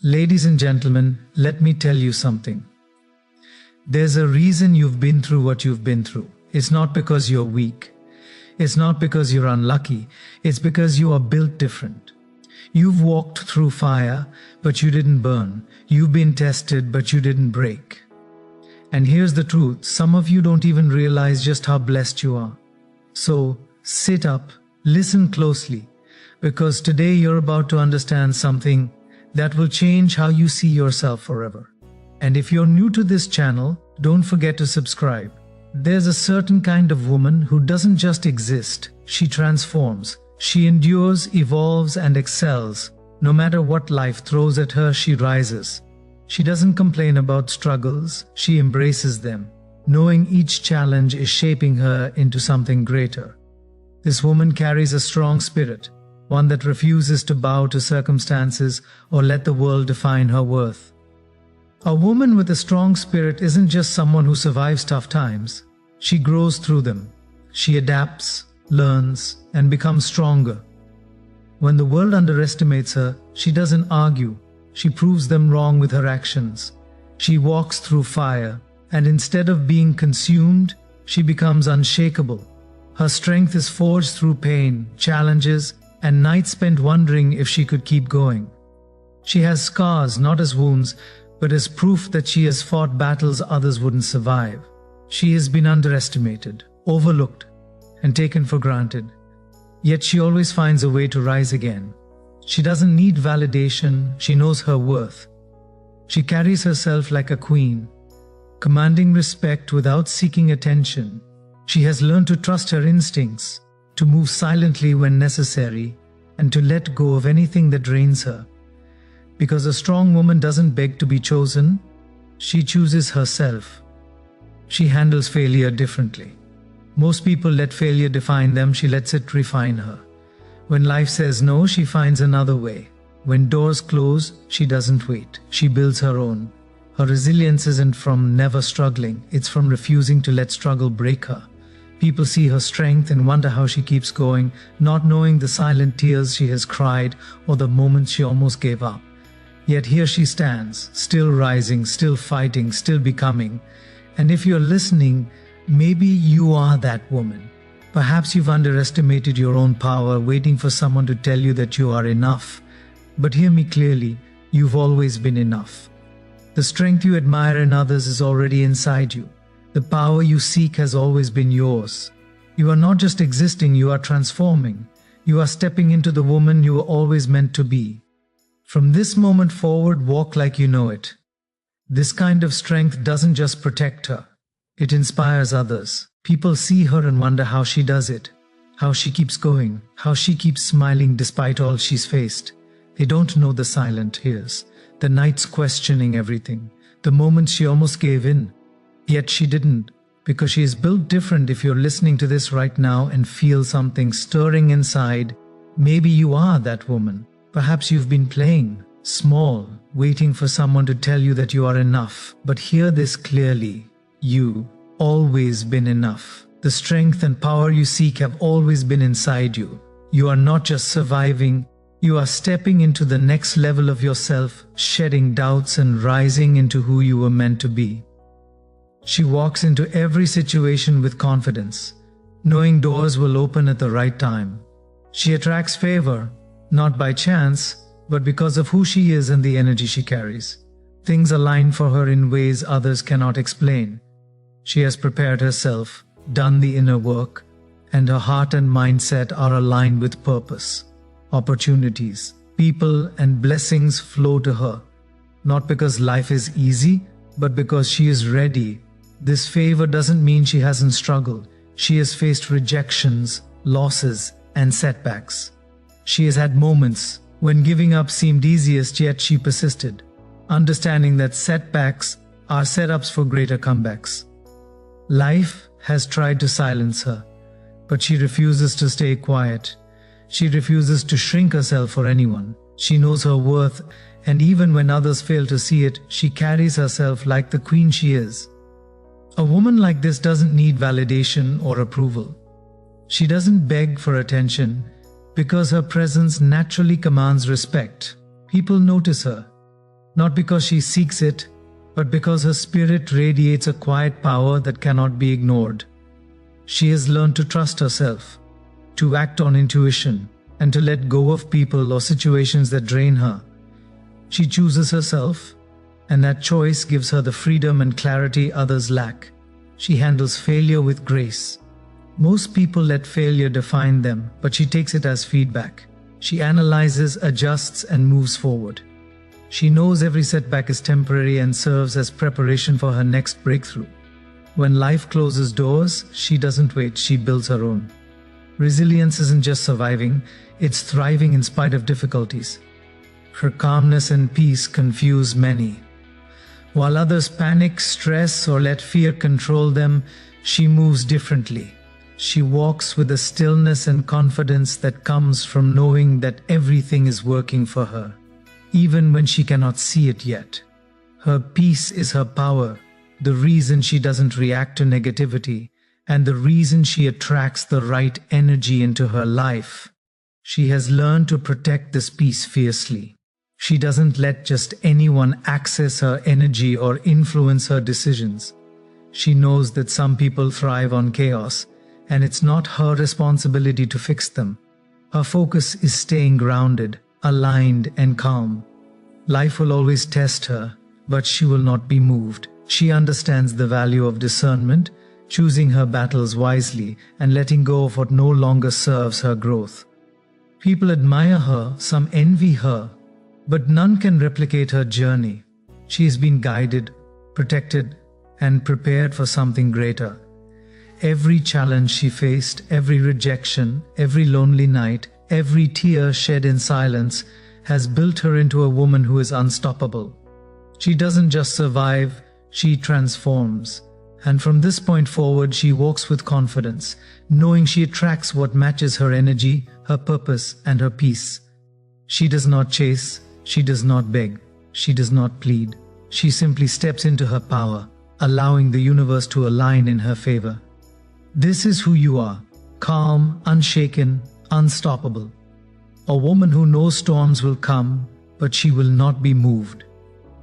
Ladies and gentlemen, let me tell you something. There's a reason you've been through what you've been through. It's not because you're weak. It's not because you're unlucky. It's because you are built different. You've walked through fire, but you didn't burn. You've been tested, but you didn't break. And here's the truth. Some of you don't even realize just how blessed you are. So, sit up, listen closely, because today you're about to understand something that will change how you see yourself forever. And if you're new to this channel, don't forget to subscribe. There's a certain kind of woman who doesn't just exist, she transforms. She endures, evolves, and excels. No matter what life throws at her, she rises. She doesn't complain about struggles, she embraces them, knowing each challenge is shaping her into something greater. This woman carries a strong spirit, one that refuses to bow to circumstances or let the world define her worth. A woman with a strong spirit isn't just someone who survives tough times. She grows through them. She adapts, learns, and becomes stronger. When the world underestimates her, she doesn't argue. She proves them wrong with her actions. She walks through fire, and instead of being consumed, she becomes unshakable. Her strength is forged through pain, challenges, and nights spent wondering if she could keep going. She has scars not as wounds, but as proof that she has fought battles others wouldn't survive. She has been underestimated, overlooked, and taken for granted. Yet she always finds a way to rise again. She doesn't need validation, she knows her worth. She carries herself like a queen, commanding respect without seeking attention. She has learned to trust her instincts, to move silently when necessary, and to let go of anything that drains her. Because a strong woman doesn't beg to be chosen, she chooses herself. She handles failure differently. Most people let failure define them, she lets it refine her. When life says no, she finds another way. When doors close, she doesn't wait. She builds her own. Her resilience isn't from never struggling, it's from refusing to let struggle break her. People see her strength and wonder how she keeps going, not knowing the silent tears she has cried or the moments she almost gave up. Yet here she stands, still rising, still fighting, still becoming. And if you're listening, maybe you are that woman. Perhaps you've underestimated your own power, waiting for someone to tell you that you are enough. But hear me clearly, you've always been enough. The strength you admire in others is already inside you. The power you seek has always been yours. You are not just existing, you are transforming. You are stepping into the woman you were always meant to be. From this moment forward, walk like you know it. This kind of strength doesn't just protect her, it inspires others. People see her and wonder how she does it, how she keeps going, how she keeps smiling despite all she's faced. They don't know the silent tears, the nights questioning everything, the moments she almost gave in. Yet she didn't, because she is built different. If you're listening to this right now and feel something stirring inside, maybe you are that woman. Perhaps you've been playing small, waiting for someone to tell you that you are enough. But hear this clearly, you always been enough. The strength and power you seek have always been inside you. You are not just surviving, you are stepping into the next level of yourself, shedding doubts and rising into who you were meant to be. She walks into every situation with confidence, knowing doors will open at the right time. She attracts favor, not by chance, but because of who she is and the energy she carries. Things align for her in ways others cannot explain. She has prepared herself, done the inner work, and her heart and mindset are aligned with purpose. Opportunities, people, and blessings flow to her, not because life is easy, but because she is ready. This favor doesn't mean she hasn't struggled. She has faced rejections, losses, and setbacks. She has had moments when giving up seemed easiest, yet she persisted, understanding that setbacks are setups for greater comebacks. Life has tried to silence her, but she refuses to stay quiet. She refuses to shrink herself for anyone. She knows her worth, and even when others fail to see it, she carries herself like the queen she is. A woman like this doesn't need validation or approval. She doesn't beg for attention because her presence naturally commands respect. People notice her. not because she seeks it, but because her spirit radiates a quiet power that cannot be ignored. She has learned to trust herself, to act on intuition, and to let go of people or situations that drain her. She chooses herself, and that choice gives her the freedom and clarity others lack. She handles failure with grace. Most people let failure define them, but she takes it as feedback. She analyzes, adjusts, and moves forward. She knows every setback is temporary and serves as preparation for her next breakthrough. When life closes doors, she doesn't wait, she builds her own. Resilience isn't just surviving, it's thriving in spite of difficulties. Her calmness and peace confuse many. While others panic, stress, or let fear control them, she moves differently. She walks with a stillness and confidence that comes from knowing that everything is working for her, even when she cannot see it yet. Her peace is her power, the reason she doesn't react to negativity, and the reason she attracts the right energy into her life. She has learned to protect this peace fiercely. She doesn't let just anyone access her energy or influence her decisions. She knows that some people thrive on chaos, and it's not her responsibility to fix them. Her focus is staying grounded, aligned, and calm. Life will always test her, but she will not be moved. She understands the value of discernment, choosing her battles wisely, and letting go of what no longer serves her growth. People admire her, some envy her, but none can replicate her journey. She has been guided, protected, and prepared for something greater. Every challenge she faced, every rejection, every lonely night, every tear shed in silence has built her into a woman who is unstoppable. She doesn't just survive, she transforms. And from this point forward, she walks with confidence, knowing she attracts what matches her energy, her purpose, and her peace. She does not chase, she does not beg, she does not plead. She simply steps into her power, allowing the universe to align in her favor. This is who you are, calm, unshaken, unstoppable. A woman who knows storms will come, but she will not be moved.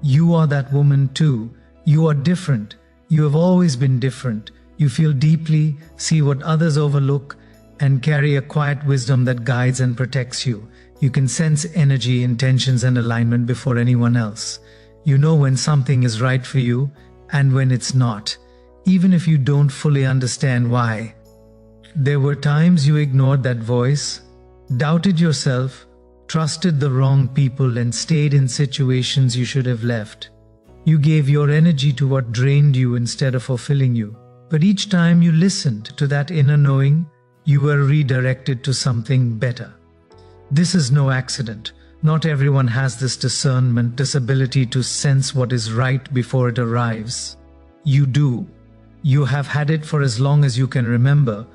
You are that woman too. You are different. You have always been different. You feel deeply, see what others overlook, and carry a quiet wisdom that guides and protects you. You can sense energy, intentions, and alignment before anyone else. You know when something is right for you and when it's not, even if you don't fully understand why. There were times you ignored that voice, doubted yourself, trusted the wrong people, and stayed in situations you should have left. You gave your energy to what drained you instead of fulfilling you. But each time you listened to that inner knowing, you were redirected to something better. This is no accident. Not everyone has this discernment, this ability to sense what is right before it arrives. You do. You have had it for as long as you can remember,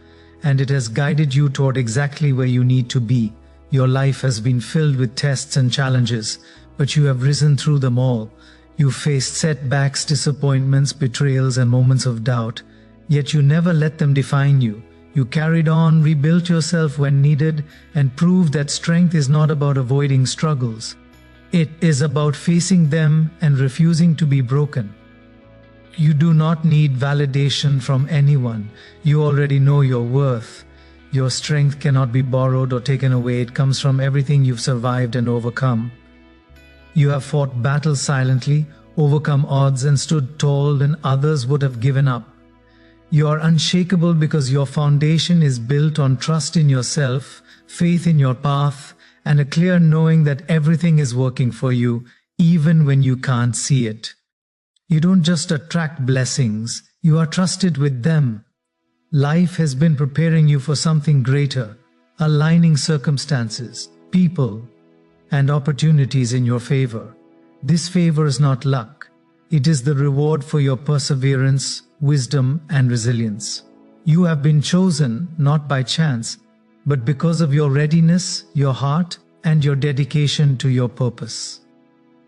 and it has guided you toward exactly where you need to be. Your life has been filled with tests and challenges, but you have risen through them all. You faced setbacks, disappointments, betrayals, and moments of doubt, yet you never let them define you. You carried on, rebuilt yourself when needed, and proved that strength is not about avoiding struggles. It is about facing them and refusing to be broken. You do not need validation from anyone. You already know your worth. Your strength cannot be borrowed or taken away. It comes from everything you've survived and overcome. You have fought battles silently, overcome odds, and stood tall when others would have given up. You are unshakable because your foundation is built on trust in yourself, faith in your path, and a clear knowing that everything is working for you, even when you can't see it. You don't just attract blessings, you are trusted with them. Life has been preparing you for something greater, aligning circumstances, people, and opportunities in your favor. This favor is not luck. It is the reward for your perseverance, wisdom, and resilience. You have been chosen not by chance, but because of your readiness, your heart, and your dedication to your purpose.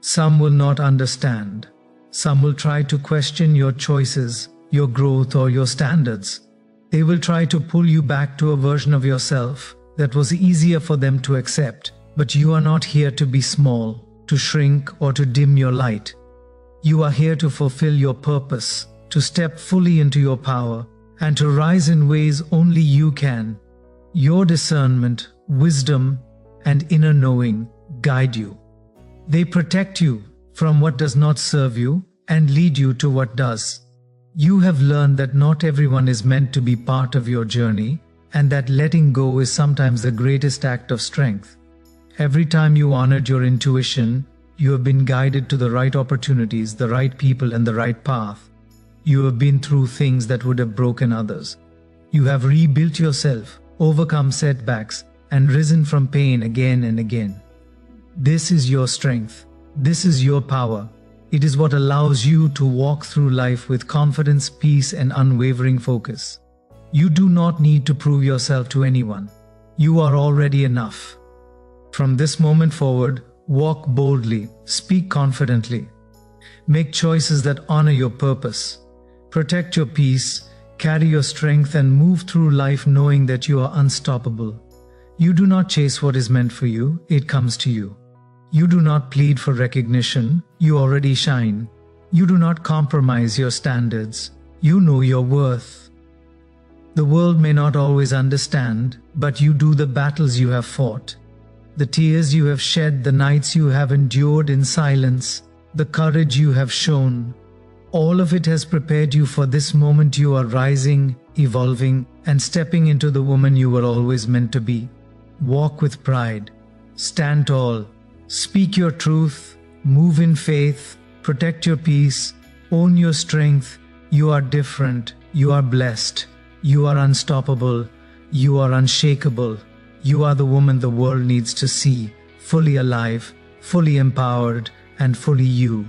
Some will not understand. Some will try to question your choices, your growth, or your standards. They will try to pull you back to a version of yourself that was easier for them to accept. But you are not here to be small, to shrink, or to dim your light. You are here to fulfill your purpose, to step fully into your power, and to rise in ways only you can. Your discernment, wisdom, and inner knowing guide you. They protect you from what does not serve you and lead you to what does. You have learned that not everyone is meant to be part of your journey, and that letting go is sometimes the greatest act of strength. Every time you honored your intuition, you have been guided to the right opportunities, the right people, and the right path. You have been through things that would have broken others. You have rebuilt yourself, overcome setbacks, and risen from pain again and again. This is your strength. This is your power. It is what allows you to walk through life with confidence, peace, and unwavering focus. You do not need to prove yourself to anyone. You are already enough. From this moment forward, walk boldly, speak confidently. Make choices that honor your purpose. Protect your peace, carry your strength, and move through life knowing that you are unstoppable. You do not chase what is meant for you, it comes to you. You do not plead for recognition, you already shine. You do not compromise your standards, you know your worth. The world may not always understand, but you do. The battles you have fought, the tears you have shed, the nights you have endured in silence, the courage you have shown, all of it has prepared you for this moment. You are rising, evolving, and stepping into the woman you were always meant to be. Walk with pride, stand tall, speak your truth, move in faith, protect your peace, own your strength. You are different, you are blessed, you are unstoppable, you are unshakable. You are the woman the world needs to see, fully alive, fully empowered, and fully you.